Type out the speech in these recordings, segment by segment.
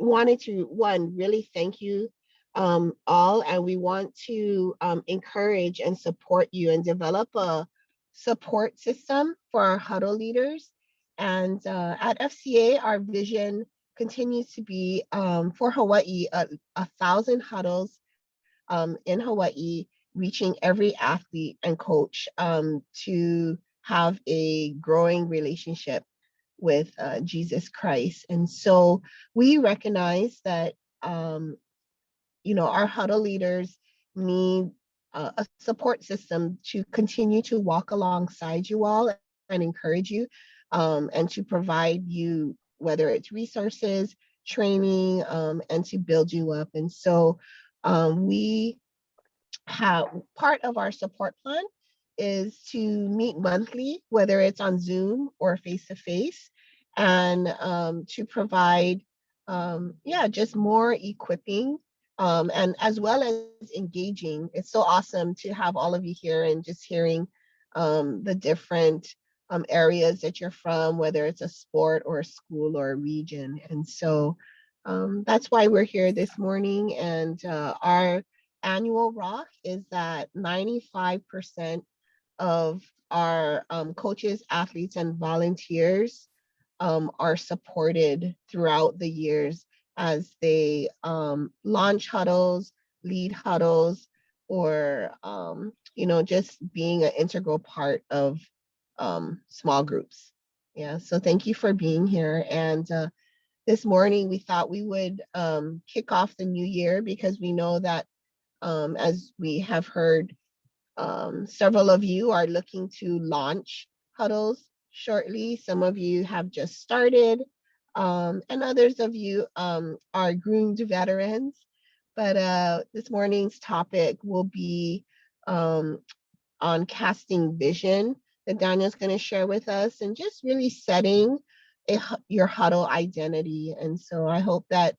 wanted to, one, really thank you all, and we want to encourage and support you and develop a support system for our huddle leaders. And at FCA, our vision continues to be for Hawaii, 1,000 huddles in Hawaii, reaching every athlete and coach to have a growing relationship with Jesus Christ. And so we recognize that, our huddle leaders need a support system to continue to walk alongside you all and encourage you, and to provide you, whether it's resources, training, and to build you up. And so we have part of our support plan is to meet monthly, whether it's on Zoom or face to face, and to provide, just more equipping, and as well as engaging. It's so awesome to have all of you here and just hearing the different areas that you're from, whether it's a sport or a school or a region. And so that's why we're here this morning. And our annual rock is that 95% of our coaches, athletes, and volunteers are supported throughout the years as they launch huddles, lead huddles, or just being an integral part of small groups. Yeah, so thank you for being here. And this morning we thought we would kick off the new year, because we know that, as we have heard, several of you are looking to launch huddles shortly. Some of you have just started, and others of you are groomed veterans. But this morning's topic will be on casting vision, that Daniel's going to share with us, and just really setting your huddle identity. And so I hope that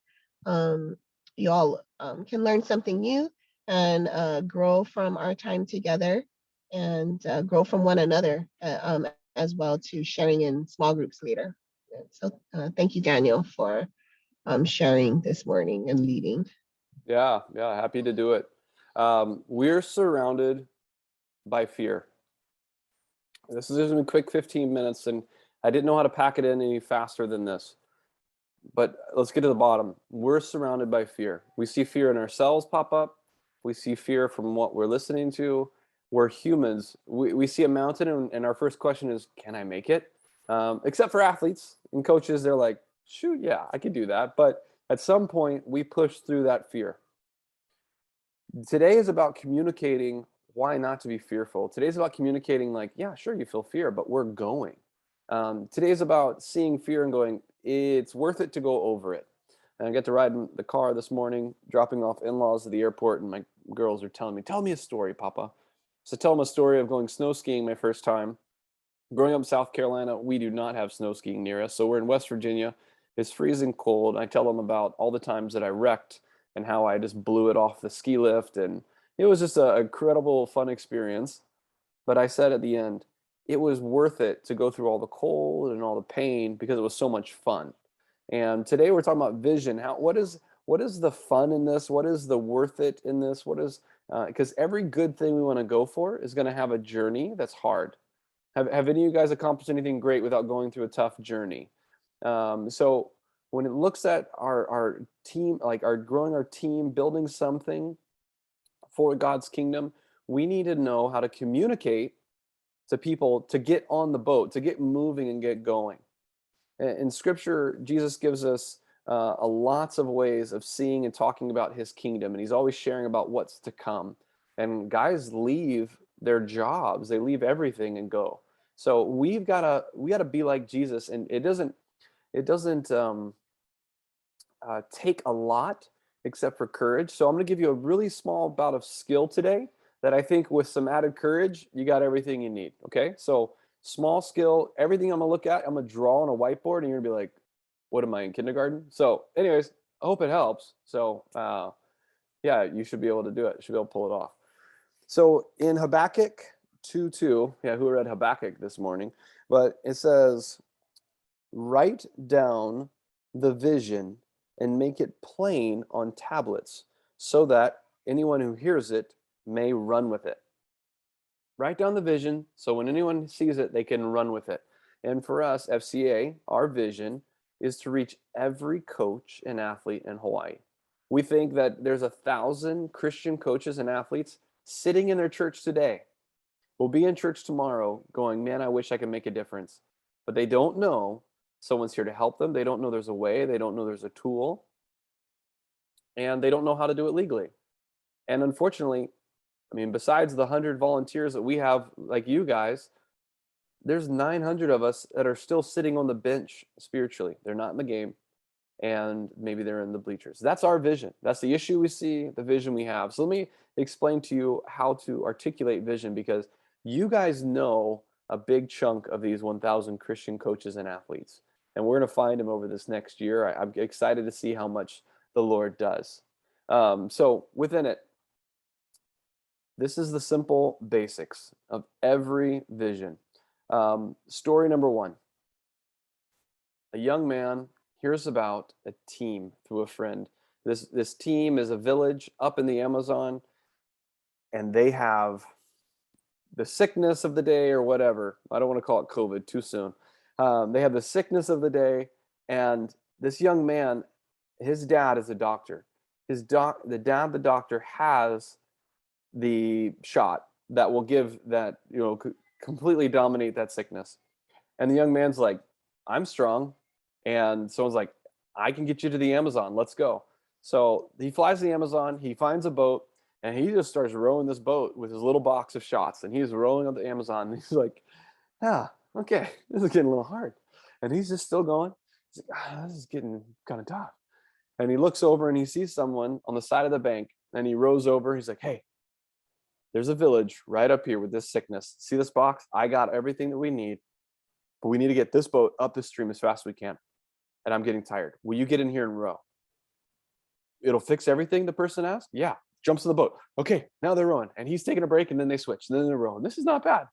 you all can learn something new and grow from our time together, and grow from one another, as well, to sharing in small groups later. And so thank you, Daniel, for sharing this morning and leading. Yeah, happy to do it. We're surrounded by fear. This is just a quick 15 minutes, and I didn't know how to pack it in any faster than this. But let's get to the bottom. We're surrounded by fear. We see fear in ourselves pop up. We see fear from what we're listening to. We're humans. We see a mountain, and our first question is, can I make it? Except for athletes and coaches, they're like, shoot, yeah, I could do that. But at some point, we push through that fear. Today is about communicating why not to be fearful. Today's about communicating like, yeah, sure, you feel fear, but we're going. Today's about seeing fear and going, it's worth it to go over it. And I got to ride in the car this morning, dropping off in-laws at the airport, and my girls are telling me, tell me a story, Papa. So tell them a story of going snow skiing my first time. Growing up in South Carolina, we do not have snow skiing near us. So we're in West Virginia. It's freezing cold. I tell them about all the times that I wrecked and how I just blew it off the ski lift. And it was just an incredible, fun experience. But I said at the end, it was worth it to go through all the cold and all the pain because it was so much fun. And today we're talking about vision. What is the fun in this? What is the worth it in this? What is because every good thing we want to go for is going to have a journey that's hard. Have any of you guys accomplished anything great without going through a tough journey? So when it looks at our team, like our growing our team, building something for God's kingdom, we need to know how to communicate to people to get on the boat, to get moving and get going. In Scripture, Jesus gives us lots of ways of seeing and talking about his kingdom, and he's always sharing about what's to come. And guys leave their jobs, they leave everything and go. So we gotta be like Jesus, and it doesn't take a lot except for courage. So I'm going to give you a really small bout of skill today that I think with some added courage, you got everything you need. Okay, so small skill, everything I'm going to look at, I'm going to draw on a whiteboard, and you're going to be like, what am I, in kindergarten? So anyways, I hope it helps. So yeah, you should be able to do it. You should be able to pull it off. So in Habakkuk 2:2, yeah, who read Habakkuk this morning? But it says, write down the vision and make it plain on tablets so that anyone who hears it may run with it. Write down the vision so when anyone sees it, they can run with it. And for us, FCA, our vision is to reach every coach and athlete in Hawaii. We think that there's 1,000 Christian coaches and athletes sitting in their church today. Will be in church tomorrow going, man, I wish I could make a difference. But they don't know someone's here to help them. They don't know there's a way. They don't know there's a tool. And they don't know how to do it legally. And unfortunately, I mean, besides the 100 volunteers that we have, like you guys, there's 900 of us that are still sitting on the bench spiritually. They're not in the game, and maybe they're in the bleachers. That's our vision. That's the issue we see, the vision we have. So let me explain to you how to articulate vision, because you guys know a big chunk of these 1,000 Christian coaches and athletes, and we're going to find them over this next year. I'm excited to see how much the Lord does. So within it, this is the simple basics of every vision. Story number one. A young man hears about a team through a friend. This team is a village up in the Amazon, and they have the sickness of the day or whatever. I don't want to call it COVID too soon. They have the sickness of the day, and this young man, his dad is a doctor. The doctor has the shot that will give that, completely dominate that sickness. And the young man's like, I'm strong. And someone's like, I can get you to the Amazon. Let's go. So he flies to the Amazon. He finds a boat, and he just starts rowing this boat with his little box of shots. And he's rowing up the Amazon. And he's like, okay, this is getting a little hard. And he's just still going. He's like, this is getting kind of tough. And he looks over and he sees someone on the side of the bank. And he rows over. He's like, hey, there's a village right up here with this sickness. See this box? I got everything that we need, but we need to get this boat up the stream as fast as we can. And I'm getting tired. Will you get in here and row? It'll fix everything, the person asked. Yeah. Jumps in the boat. Okay, now they're rowing. And he's taking a break, and then they switch. And then they're rowing. This is not bad.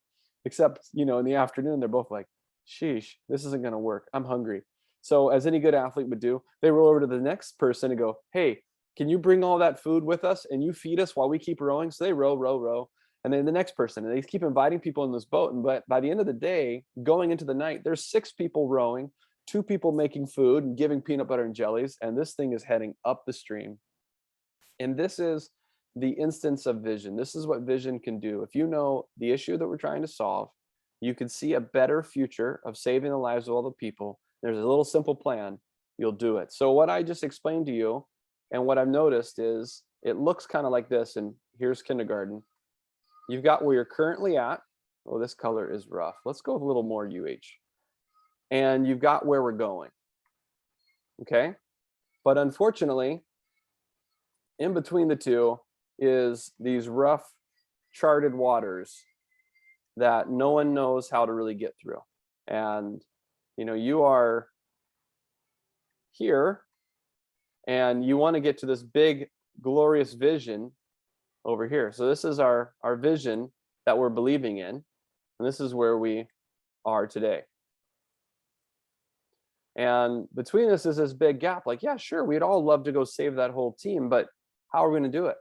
Except, in the afternoon, they're both like, sheesh, this isn't going to work. I'm hungry. So as any good athlete would do, they roll over to the next person and go, hey, can you bring all that food with us and you feed us while we keep rowing? So they row. And then the next person, and they keep inviting people in this boat. And by the end of the day, going into the night, there's 6 people rowing, 2 people making food and giving peanut butter and jellies. And this thing is heading up the stream. And this is the instance of vision. This is what vision can do. If you know the issue that we're trying to solve, you can see a better future of saving the lives of all the people. There's a little simple plan. You'll do it. So what I just explained to you, and what I've noticed is it looks kind of like this. And here's kindergarten. You've got where you're currently at. Oh, this color is rough. Let's go with a little more UH. And you've got where we're going. Okay. But unfortunately, in between the two is these rough charted waters that no one knows how to really get through. And, you are here, and you want to get to this big, glorious vision over here. So this is our vision that we're believing in. And this is where we are today. And between us is this big gap. Like, yeah, sure, we'd all love to go save that whole team, but how are we going to do it?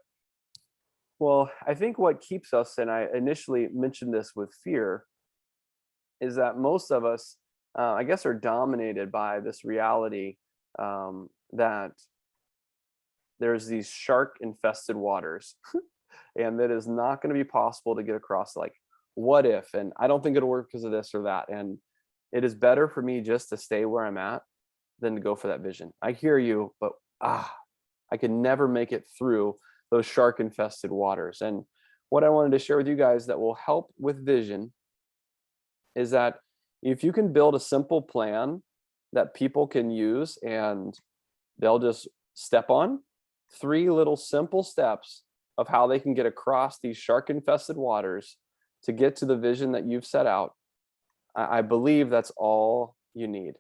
Well, I think what keeps us, and I initially mentioned this with fear, is that most of us, I guess, are dominated by this reality that there's these shark-infested waters, and that is not going to be possible to get across. Like, what if? And I don't think it'll work because of this or that. And it is better for me just to stay where I'm at than to go for that vision. I hear you, but I could never make it through those shark-infested waters. And what I wanted to share with you guys that will help with vision is that if you can build a simple plan that people can use and they'll just step on, 3 little simple steps of how they can get across these shark-infested waters to get to the vision that you've set out, I believe that's all you need.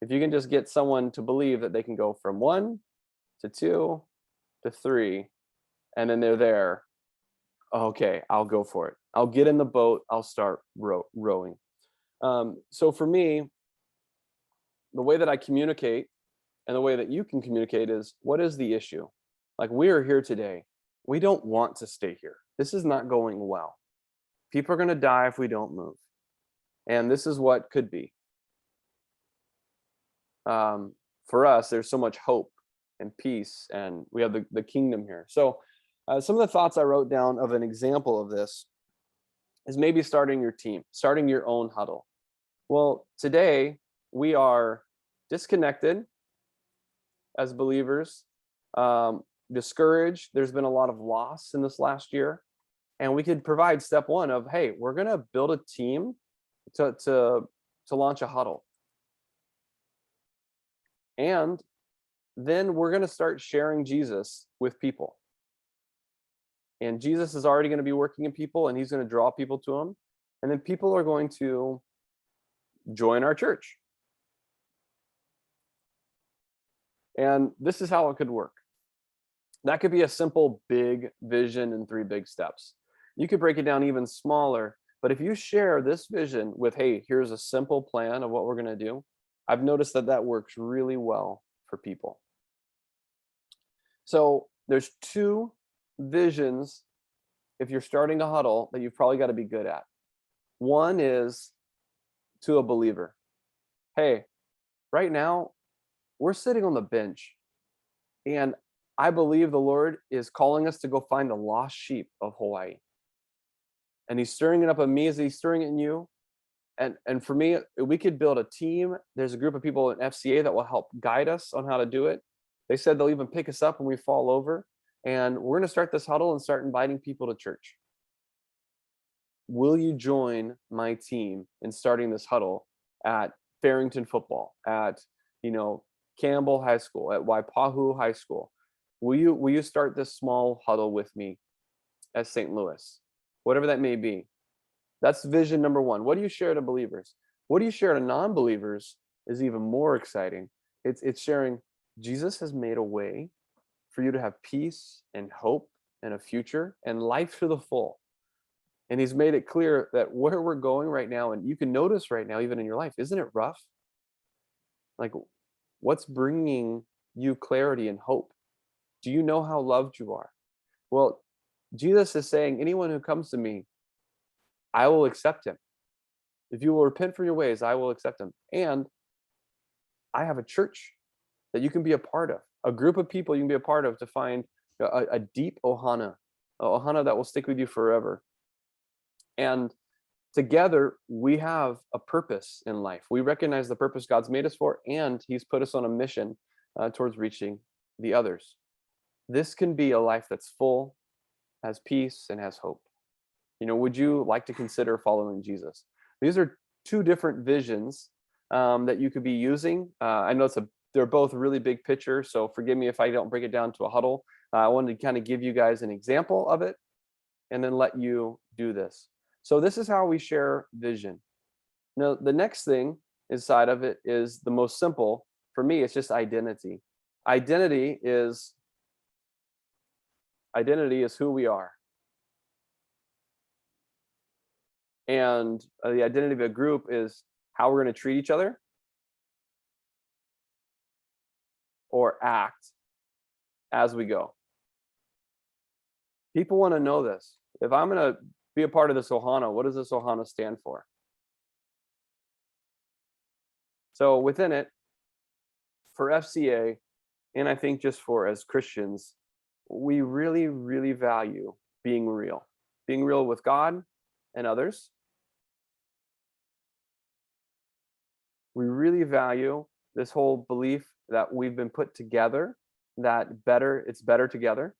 If you can just get someone to believe that they can go from 1 to 2 to 3, and then they're there, okay, I'll go for it. I'll get in the boat. I'll start rowing. So for me, the way that I communicate And the way that you can communicate is, what is the issue? Like, we are here today. We don't want to stay here. This is not going well. People are going to die if we don't move. And this is what could be. For us, there's so much hope and peace, and we have the kingdom here. So some of the thoughts I wrote down of an example of this is maybe starting your team, starting your own huddle. Well, today we are disconnected as believers, discouraged. There's been a lot of loss in this last year. And we could provide step one of, hey, we're going to build a team to launch a huddle. And then we're going to start sharing Jesus with people. And Jesus is already going to be working in people, and he's going to draw people to him. And then people are going to join our church. And this is how it could work. That could be a simple, big vision in 3 big steps. You could break it down even smaller. But if you share this vision with, hey, here's a simple plan of what we're going to do, I've noticed that works really well for people. So there's 2 visions, if you're starting a huddle, that you've probably got to be good at. One is to a believer. Hey, right now, we're sitting on the bench, and I believe the Lord is calling us to go find the lost sheep of Hawaii. And he's stirring it up in me as he's stirring it in you. And for me, we could build a team. There's a group of people in FCA that will help guide us on how to do it. They said they'll even pick us up when we fall over. And we're going to start this huddle and start inviting people to church. Will you join my team in starting this huddle at Farrington Football, at Campbell High School, at Waipahu High School? Will you start this small huddle with me at St. Louis? Whatever that may be. That's vision number 1. What do you share to believers? What do you share to non-believers is even more exciting. It's sharing Jesus has made a way for you to have peace and hope and a future and life to the full. And he's made it clear that where we're going right now, and you can notice right now, even in your life, isn't it rough? Like, what's bringing you clarity and hope? Do you know how loved you are? Well, Jesus is saying, anyone who comes to me, I will accept him. If you will repent from your ways, I will accept him. And I have a church that you can be a part of, a group of people you can be a part of to find a deep ohana that will stick with you forever. And together, we have a purpose in life. We recognize the purpose God's made us for, and he's put us on a mission towards reaching the others. This can be a life that's full, has peace, and has hope. Would you like to consider following Jesus? These are 2 different visions that you could be using. I know they're both really big picture, so forgive me if I don't break it down to a huddle. I wanted to kind of give you guys an example of it and then let you do this. So this is how we share vision. Now, the next thing inside of it is the most simple. For me, it's just identity. Identity is who we are. And the identity of a group is how we're going to treat each other or act as we go. People want to know this. If I'm going to be a part of this ohana, what does this ohana stand for? So within it, for FCA, and I think just for as Christians, we really, really value being real with God and others. We really value this whole belief that we've been put together, that it's better together.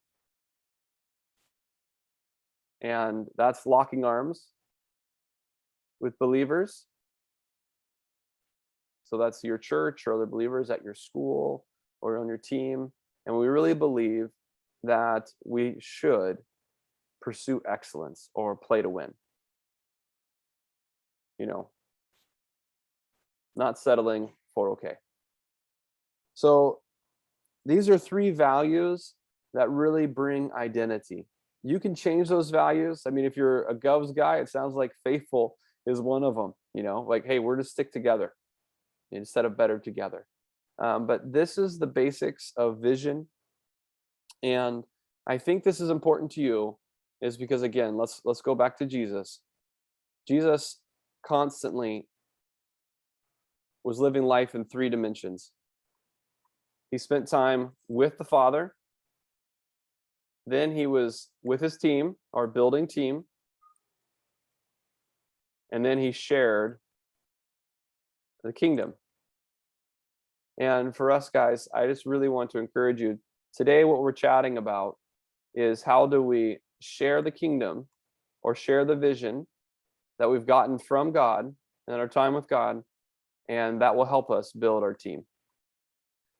And that's locking arms with believers. So that's your church or other believers at your school or on your team. And we really believe that we should pursue excellence or play to win. Not settling for okay. So these are 3 values that really bring identity. You can change those values. I mean, if you're a Govs guy, it sounds like faithful is one of them, like, hey, we're to stick together instead of better together. But this is the basics of vision. And I think this is important to you is because, again, let's go back to Jesus. Jesus constantly was living life in 3 dimensions. He spent time with the Father. Then he was with his team, our building team. And then he shared the kingdom. And for us guys, I just really want to encourage you. Today, what we're chatting about is how do we share the kingdom or share the vision that we've gotten from God and our time with God, and that will help us build our team.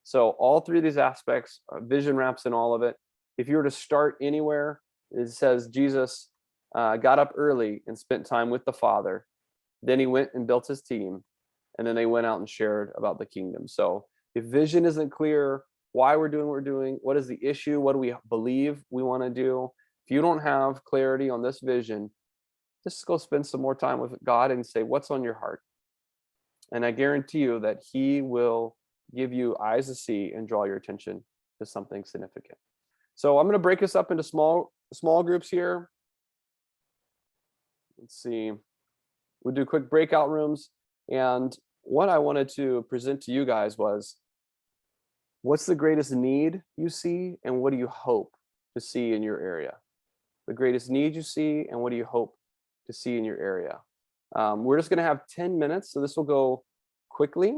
So all 3 of these aspects, vision wraps in all of it. If you were to start anywhere, it says Jesus got up early and spent time with the Father. Then he went and built his team, and then they went out and shared about the kingdom. So if vision isn't clear, why we're doing what we're doing, what is the issue, what do we believe we want to do, if you don't have clarity on this vision, just go spend some more time with God and say, what's on your heart? And I guarantee you that he will give you eyes to see and draw your attention to something significant. So I'm going to break this up into small groups here. Let's see. We'll do quick breakout rooms. And what I wanted to present to you guys was, what's the greatest need you see and what do you hope to see in your area? The greatest need you see and what do you hope to see in your area? We're just going to have 10 minutes, so this will go quickly.